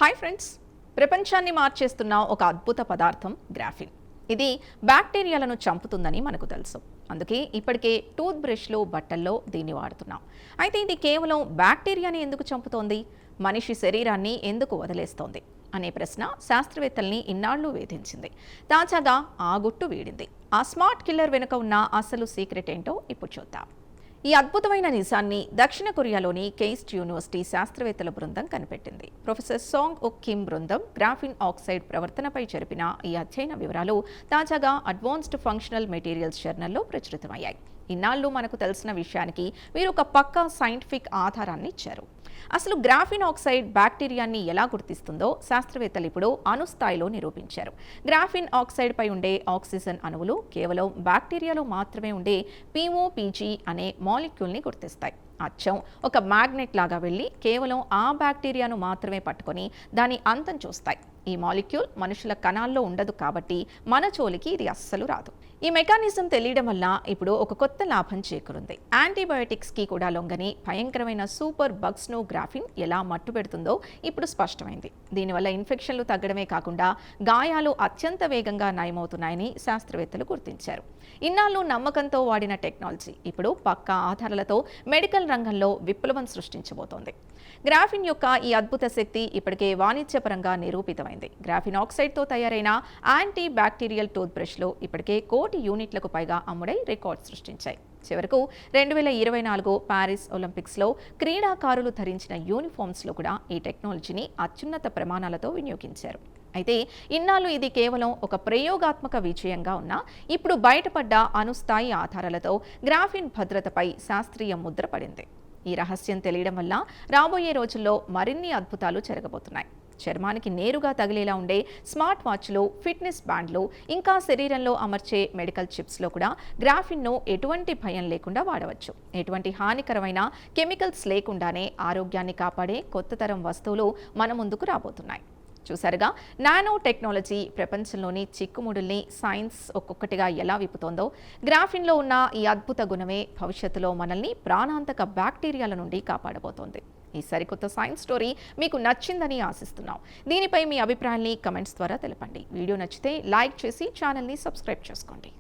Hi friends, ప్రపంచాన్ని మార్చేస్తున్న ఒక అద్భుత పదార్థం గ్రాఫిన్. ఇది బ్యాక్టీరియాలను చంపుతుందని మనకు తెలుసు. అందుకే ఇప్పటికే టూత్ బ్రష్లు, బట్టల్లో దీన్ని వాడుతున్నాం. అయితే ఇది కేవలం బ్యాక్టీరియాని ఎందుకు చంపుతోంది, మనిషి శరీరాన్ని ఎందుకు వదిలేస్తోంది అనే ప్రశ్న శాస్త్రవేత్తల్ని ఇన్నాళ్లు వేధించింది. తాజాగా ఆ గుట్టు వీడింది. ఆ స్మార్ట్ కిల్లర్ వెనుక ఉన్న అసలు సీక్రెట్ ఏంటో ఇప్పుడు చూద్దాం. ఈ అద్భుతమైన నిజాన్ని దక్షిణ కొరియాలోని కేస్ట్ యూనివర్సిటీ శాస్త్రవేత్తల బృందం కనిపెట్టింది. ప్రొఫెసర్ సాంగ్ ఉక్ కిమ్ బృందం గ్రాఫిన్ ఆక్సైడ్ ప్రవర్తనపై జరిపిన ఈ అధ్యయన వివరాలు తాజాగా అడ్వాన్స్డ్ ఫంక్షనల్ మెటీరియల్స్ జర్నల్లో ప్రచురితమయ్యాయి. ఇన్నాళ్ళు మనకు తెలిసిన విషయానికి వీరు ఒక పక్కా సైంటిఫిక్ ఆధారాన్ని ఇచ్చారు. అసలు గ్రాఫిన్ ఆక్సైడ్ బ్యాక్టీరియాని ఎలా గుర్తిస్తుందో శాస్త్రవేత్తలు ఇప్పుడు అణుస్థాయిలో నిరూపించారు. గ్రాఫిన్ ఆక్సైడ్ పై ఉండే ఆక్సిజన్ అణువులు కేవలం బ్యాక్టీరియాలో మాత్రమే ఉండే పిఓపిజి అనే మాలిక్యూల్ని గుర్తిస్తాయి. అచ్చం ఒక మ్యాగ్నెట్ లాగా వెళ్ళి కేవలం ఆ బ్యాక్టీరియాను మాత్రమే పట్టుకొని దాని అంతం చూస్తాయి. ఈ మాలిక్యూల్ మనుషుల కణాల్లో ఉండదు కాబట్టి మన చోలికి ఇది అస్సలు రాదు. ఈ మెకానిజం తెలియడం వల్ల ఇప్పుడు ఒక కొత్త లాభం చేకూరింది. యాంటీబయోటిక్స్కి కూడా లొంగని భయంకరమైన సూపర్ బగ్స్ను గ్రాఫిన్ ఎలా మట్టుపెడుతుందో ఇప్పుడు స్పష్టమైంది. దీనివల్ల ఇన్ఫెక్షన్లు తగ్గడమే కాకుండా గాయాలు అత్యంత వేగంగా నయమవుతున్నాయని శాస్త్రవేత్తలు గుర్తించారు. ఇన్నాళ్ళు నమ్మకంతో వాడిన టెక్నాలజీ ఇప్పుడు పక్కా ఆధారాలతో మెడికల్ రంగంలో విప్లవం సృష్టించబోతోంది. గ్రాఫిన్ యొక్క ఈ అద్భుత శక్తి ఇప్పటికే వాణిజ్యపరంగా నిరూపితమైంది. గ్రాఫిన్ ఆక్సైడ్తో తయారైన యాంటీ బ్యాక్టీరియల్ టూత్ బ్రష్లు ఇప్పటికే 1 కోటి యూనిట్లకు పైగా అమ్ముడై రికార్డ్ సృష్టించాయి. చివరకు 2024 ప్యారిస్ ఒలింపిక్స్లో క్రీడాకారులు ధరించిన యూనిఫామ్స్లో కూడా ఈ టెక్నాలజీని అత్యున్నత ప్రమాణాలతో వినియోగించారు. అయితే ఇన్నాళ్ళు ఇది కేవలం ఒక ప్రయోగాత్మక విజయంగా ఉన్నా ఇప్పుడు బయటపడ్డ అణుస్థాయి ఆధారాలతో గ్రాఫిన్ భద్రతపై శాస్త్రీయ ముద్ర పడింది. ఈ రహస్యం తెలియడం వల్ల రాబోయే రోజుల్లో మరిన్ని అద్భుతాలు జరగబోతున్నాయి. చర్మానికి నేరుగా తగిలేలా ఉండే స్మార్ట్ వాచ్లు, ఫిట్నెస్ బ్యాండ్లు, ఇంకా శరీరంలో అమర్చే మెడికల్ చిప్స్లో కూడా గ్రాఫిన్ను ఎటువంటి భయం లేకుండా వాడవచ్చు. ఎటువంటి హానికరమైన కెమికల్స్ లేకుండానే ఆరోగ్యాన్ని కాపాడే కొత్త తరం వస్తువులు మన ముందుకు రాబోతున్నాయి. చూసారుగా, నానో టెక్నాలజీ ప్రపంచంలోని చిక్కుముడుల్ని సైన్స్ ఒక్కొక్కటిగా ఎలా విప్పుతోందో. గ్రాఫిన్లో ఉన్న ఈ అద్భుత గుణమే భవిష్యత్తులో మనల్ని ప్రాణాంతక బ్యాక్టీరియాల నుండి కాపాడబోతోంది. ఈ సరికొత్త సైన్స్ స్టోరీ మీకు నచ్చిందని ఆశిస్తున్నాం. దీనిపై మీ అభిప్రాయాన్ని కమెంట్స్ ద్వారా తెలపండి. వీడియో నచ్చితే లైక్ చేసి ఛానల్ని సబ్స్క్రైబ్ చేసుకోండి.